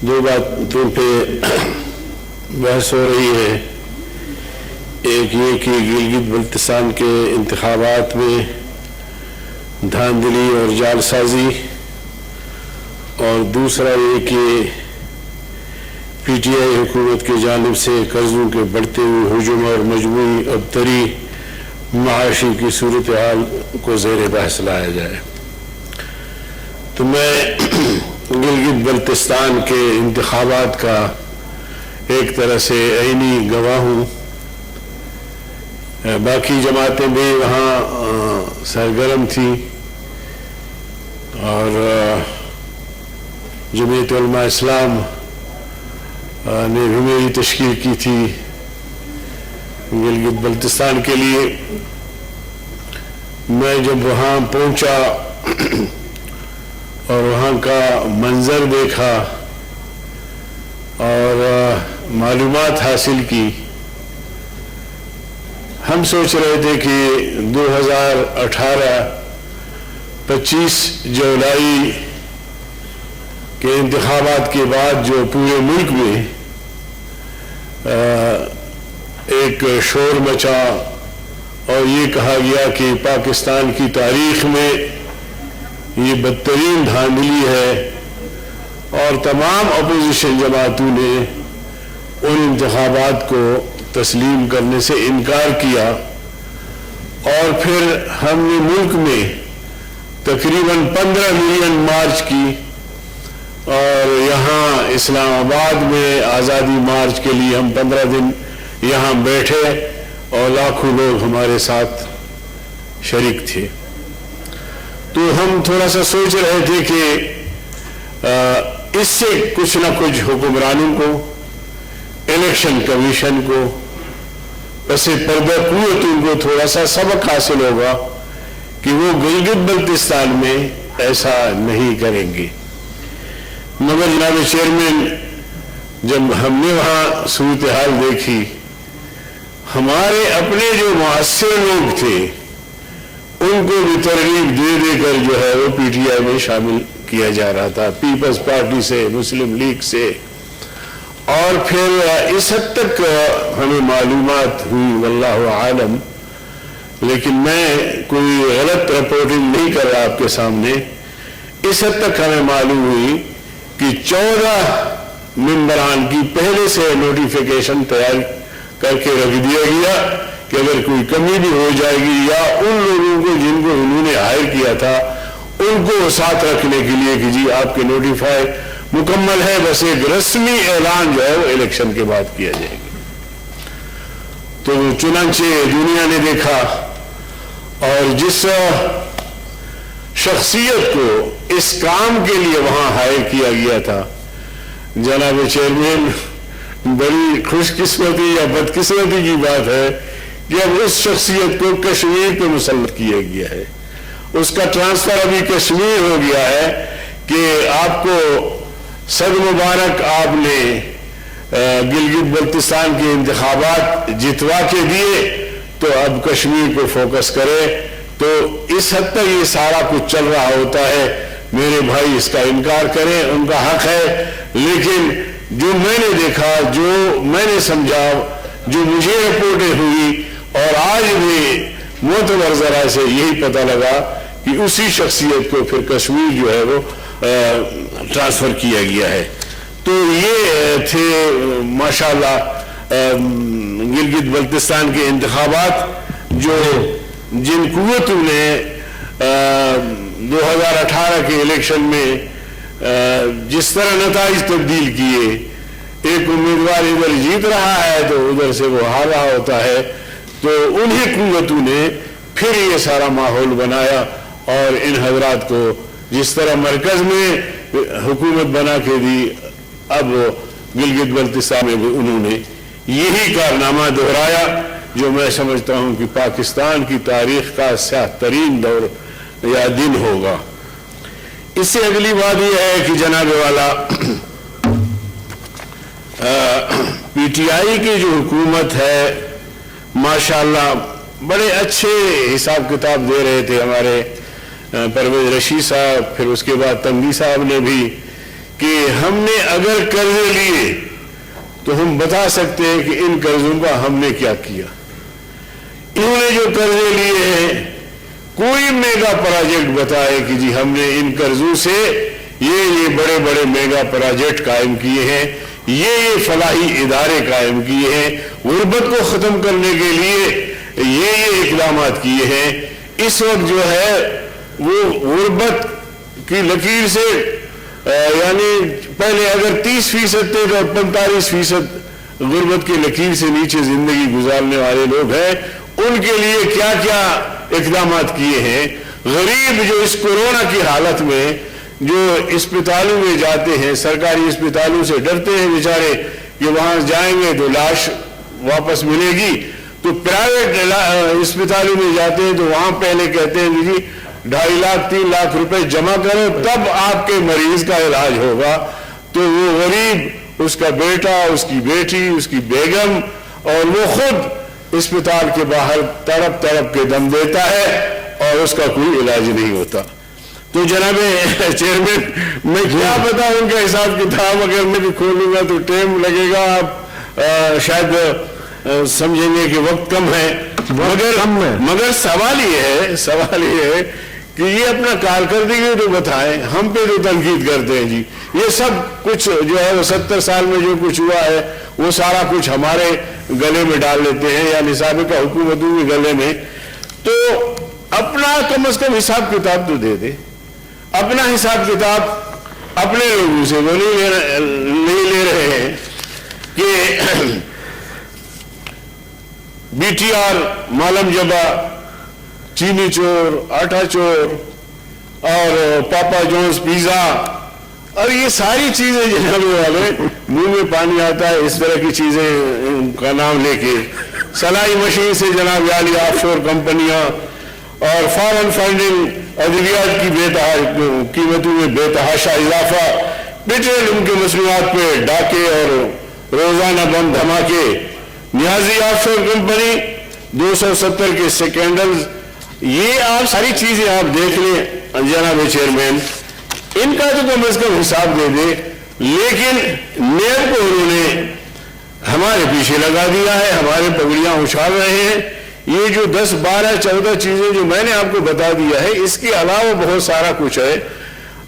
دو باتوں پہ بحث ہو رہی ہے. ایک یہ کہ گلگت بلتستان کے انتخابات میں دھاندلی اور جعل سازی، اور دوسرا یہ کہ پی ٹی آئی حکومت کی جانب سے قرضوں کے بڑھتے ہوئے ہجوم اور مجموعی ابتری معاشی کی صورتحال کو زیر بحث لایا جائے. تو میں گلگت بلتستان کے انتخابات کا ایک طرح سے عینی گواہ ہوں. باقی جماعتیں بھی وہاں سرگرم تھیں اور جمعیت علماء اسلام نے بھی میری تشکیل کی تھی گلگت بلتستان کے لیے. میں جب وہاں پہنچا اور وہاں کا منظر دیکھا اور معلومات حاصل کی، ہم سوچ رہے تھے کہ 2018-25 جولائی کے انتخابات کے بعد جو پورے ملک میں ایک شور مچا اور یہ کہا گیا کہ پاکستان کی تاریخ میں یہ بدترین دھاندلی ہے، اور تمام اپوزیشن جماعتوں نے ان انتخابات کو تسلیم کرنے سے انکار کیا، اور پھر ہم نے ملک میں تقریباً 15 ملین مارچ کی، اور یہاں اسلام آباد میں آزادی مارچ کے لیے ہم 15 دن یہاں بیٹھے اور لاکھوں لوگ ہمارے ساتھ شریک تھے. تو ہم تھوڑا سا سوچ رہے تھے کہ اس سے کچھ نہ کچھ حکمرانوں کو، الیکشن کمیشن کو، پس پردہ قوتوں کو تھوڑا سا سبق حاصل ہوگا کہ وہ گلگت بلتستان میں ایسا نہیں کریں گے. مگر جناب چیئرمین، جب ہم نے وہاں صورتحال دیکھی، ہمارے اپنے جو مؤثر لوگ تھے ان کو بھی ترغیب دے دے کر جو ہے وہ پی ٹی آئی میں شامل کیا جا رہا تھا، پیپلز پارٹی سے، مسلم لیگ سے، اور پھر اس حد تک ہمیں معلومات ہوئی واللہ عالم، لیکن میں کوئی غلط رپورٹنگ نہیں کر رہا آپ کے سامنے. اس حد تک ہمیں معلوم ہوئی کہ 14 ممبران کی پہلے سے نوٹیفیکیشن تیار کر کے رکھ دیا گیا کہ اگر کوئی کمی بھی ہو جائے گی یا ان لوگوں کو جن کو انہوں نے ہائر کیا تھا ان کو ساتھ رکھنے کے لیے کہ جی آپ کے نوٹیفائی مکمل ہے، بس ایک رسمی اعلان جو ہے وہ الیکشن کے بعد کیا جائے گا. تو چنانچہ دنیا نے دیکھا، اور جس شخصیت کو اس کام کے لیے وہاں ہائر کیا گیا تھا، جناب چیئرمین، بڑی خوش قسمتی یا بدقسمتی کی بات ہے کہ اب اس شخصیت کو کشمیر پہ مسلط کیا گیا ہے. اس کا ٹرانسفر ابھی کشمیر ہو گیا ہے کہ آپ کو صد مبارک، آپ نے گلگت بلتستان کے انتخابات جتوا کے دیے تو اب کشمیر کو فوکس کرے. تو اس حد تک یہ سارا کچھ چل رہا ہوتا ہے. میرے بھائی اس کا انکار کریں، ان کا حق ہے، لیکن جو میں نے دیکھا، جو میں نے سمجھا، جو مجھے رپورٹیں ہوئی، اور آج بھی معتبر ذرائع سے یہی پتہ لگا کہ اسی شخصیت کو پھر کشمیر جو ہے وہ ٹرانسفر کیا گیا ہے. تو یہ تھے ماشاءاللہ گلگت بلتستان کے انتخابات، جو جن قوتوں نے 2018 کے الیکشن میں جس طرح نتائج تبدیل کیے، ایک امیدوار ادھر جیت رہا ہے تو ادھر سے وہ ہار رہا ہوتا ہے، تو انہی قوتوں نے پھر یہ سارا ماحول بنایا، اور ان حضرات کو جس طرح مرکز میں حکومت بنا کے دی، اب گلگت بلتستان میں بھی انہوں نے یہی کارنامہ دہرایا، جو میں سمجھتا ہوں کہ پاکستان کی تاریخ کا سیاہ ترین دور یا دن ہوگا. اس سے اگلی بات یہ ہے کہ جناب والا پی ٹی آئی کی جو حکومت ہے ماشاءاللہ بڑے اچھے حساب کتاب دے رہے تھے ہمارے پرویز رشید صاحب، پھر اس کے بعد تنگی صاحب نے بھی، کہ ہم نے اگر قرضے لیے تو ہم بتا سکتے ہیں کہ ان قرضوں کا ہم نے کیا کیا. انہوں نے جو قرضے لیے ہیں کوئی میگا پروجیکٹ بتائے کہ جی ہم نے ان قرضوں سے یہ بڑے بڑے میگا پروجیکٹ قائم کیے ہیں, یہ فلاحی ادارے قائم کیے ہیں, غربت کو ختم کرنے کے لیے یہ اقدامات کیے ہیں. اس وقت جو ہے وہ غربت کی لکیر سے یعنی پہلے اگر 30% تھے تو 45% غربت کی لکیر سے نیچے زندگی گزارنے والے لوگ ہیں. ان کے لیے کیا کیا اقدامات کیے ہیں. غریب جو اس کورونا کی حالت میں جو اسپتالوں میں جاتے ہیں, سرکاری اسپتالوں سے ڈرتے ہیں بیچارے کہ وہاں جائیں گے تو لاش واپس ملے گی, تو پرائیویٹ اسپتالوں میں جاتے ہیں تو وہاں پہلے کہتے ہیں جی 2.5 لاکھ 3 لاکھ روپے جمع کرو تب آپ کے مریض کا علاج ہوگا. تو وہ غریب, اس کا بیٹا, اس کی بیٹی, اس کی بیگم اور وہ خود اسپتال کے باہر تڑپ تڑپ کے دم دیتا ہے اور اس کا کوئی علاج نہیں ہوتا. تو جناب چیئرمین, میں کیا پتا ان کا حساب کتاب اگر میں بھی کھولوں گا تو ٹائم لگے گا, آپ شاید سمجھیں گے کہ وقت کم ہے, مگر سوال یہ ہے کہ یہ اپنا کارکردگی تو بتائیں, ہم پہ تو تنقید کرتے ہیں جی. یہ سب کچھ جو ہے وہ 70 سال میں جو کچھ ہوا ہے وہ سارا کچھ ہمارے گلے میں ڈال لیتے ہیں یا سابقہ حکومتوں کے گلے میں. تو اپنا کم از کم حساب کتاب تو دے دے. اپنا حساب کتاب اپنے لوگوں سے وہ نہیں لے رہے ہیں کہ بی ٹی آر, مالم جبا, چینی چور, آٹا چور اور پاپا جونز پیزا اور یہ ساری چیزیں جناب والے منہ میں پانی آتا ہے اس طرح کی چیزیں کا نام لے کے. سلائی مشین سے جناب عالی آف شور کمپنیاں اور فارن فنڈنگ, ادویات کی قیمتوں میں بے تحاشا اضافہ, پیٹرولیم کے مصنوعات پہ ڈاکے اور روزانہ بم دھماکے, نیازی آف شور کمپنی 270 کے سکینڈلز, یہ آپ ساری چیزیں آپ دیکھ لیں جناب چیئرمین, ان کا تو کم از کم حساب دے دے. لیکن نیب کو انہوں نے ہمارے پیچھے لگا دیا ہے, ہمارے پگڑیاں اچھال رہے ہیں. یہ جو 10 12 14 چیزیں جو میں نے آپ کو بتا دیا ہے, اس کے علاوہ بہت سارا کچھ ہے.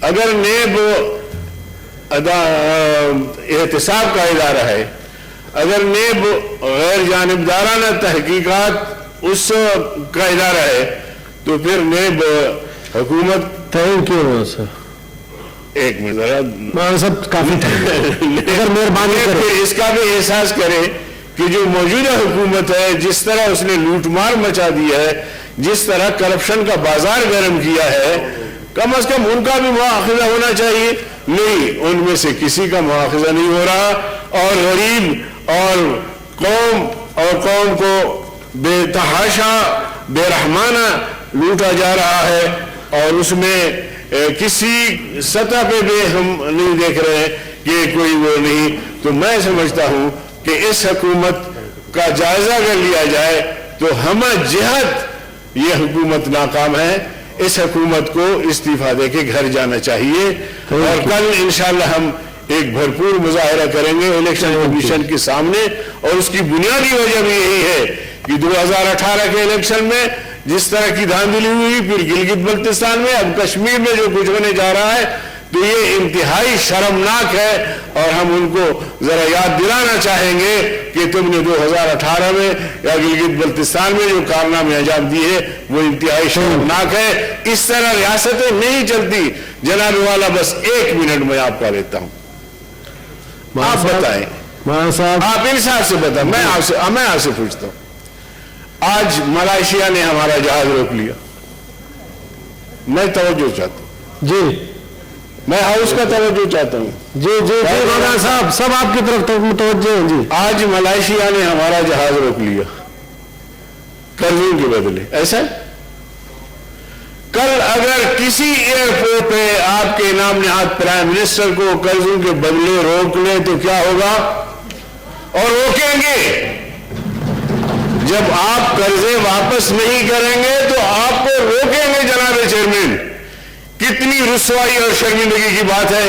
اگر نیب احتساب کا ادارہ ہے, اگر نیب غیر جانبدارانہ تحقیقات اس کا ادارہ ہے, تو پھر نیب حکومت تھینک یو سر. ایک منٹ سب کافی اگر مہربانی پھر اس کا بھی احساس کرے کہ جو موجودہ حکومت ہے جس طرح اس نے لوٹ مار مچا دیا ہے, جس طرح کرپشن کا بازار گرم کیا ہے, کم از کم ان کا بھی مواخذہ ہونا چاہیے. نہیں, ان میں سے کسی کا مواخذہ نہیں ہو رہا اور غریب اور قوم کو بے تحاشا بے رحمانہ لوٹا جا رہا ہے. اور اس میں کسی سطح پہ بھی ہم نہیں دیکھ رہے ہیں کہ کوئی وہ نہیں. تو میں سمجھتا ہوں کہ اس حکومت کا جائزہ اگر لیا جائے تو ہم جہت یہ حکومت ناکام ہے. اس حکومت کو استعفا دے کے گھر جانا چاہیے. اور کل انشاءاللہ ہم ایک بھرپور مظاہرہ کریں گے الیکشن کمیشن کے سامنے, اور اس کی بنیادی وجہ بھی یہی ہے کہ 2018 کے الیکشن میں جس طرح کی دھاندلی ہوئی, پھر گلگت بلتستان میں, اب کشمیر میں جو کچھ ہونے جا رہا ہے, تو یہ انتہائی شرمناک ہے. اور ہم ان کو ذرا یاد دلانا چاہیں گے کہ تم نے 2018 میں یا گلگت بلتستان میں جو کارنامے انجام دیے وہ انتہائی شرمناک ہے. اس طرح ریاستیں نہیں چلتی. جناب والا بس 1 منٹ میں آپ کا لیتا ہوں, آپ بتائیں, آپ انصاف سے بتائیں. میں آپ سے پوچھتا ہوں, آج ملائیشیا نے ہمارا جہاز روک لیا, میں توجہ چاہتا ہوں جی, میں ہاؤس کا توجہ چاہتا ہوں. جی جی جی مولانا صاحب سب آپ کی طرف متوجہ ہیں. جی, آج ملائیشیا نے ہمارا جہاز روک لیا قرضوں کے بدلے. ایسا کل اگر کسی ایئرپورٹ پہ آپ کے نام نہاد پرائم منسٹر کو قرضوں کے بدلے روک لیں تو کیا ہوگا؟ اور روکیں گے. جب آپ قرضے واپس نہیں کریں گے تو آپ کو روکیں گے. جناب چیئرمین, کتنی رسوائی اور شرمندگی کی بات ہے.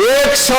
100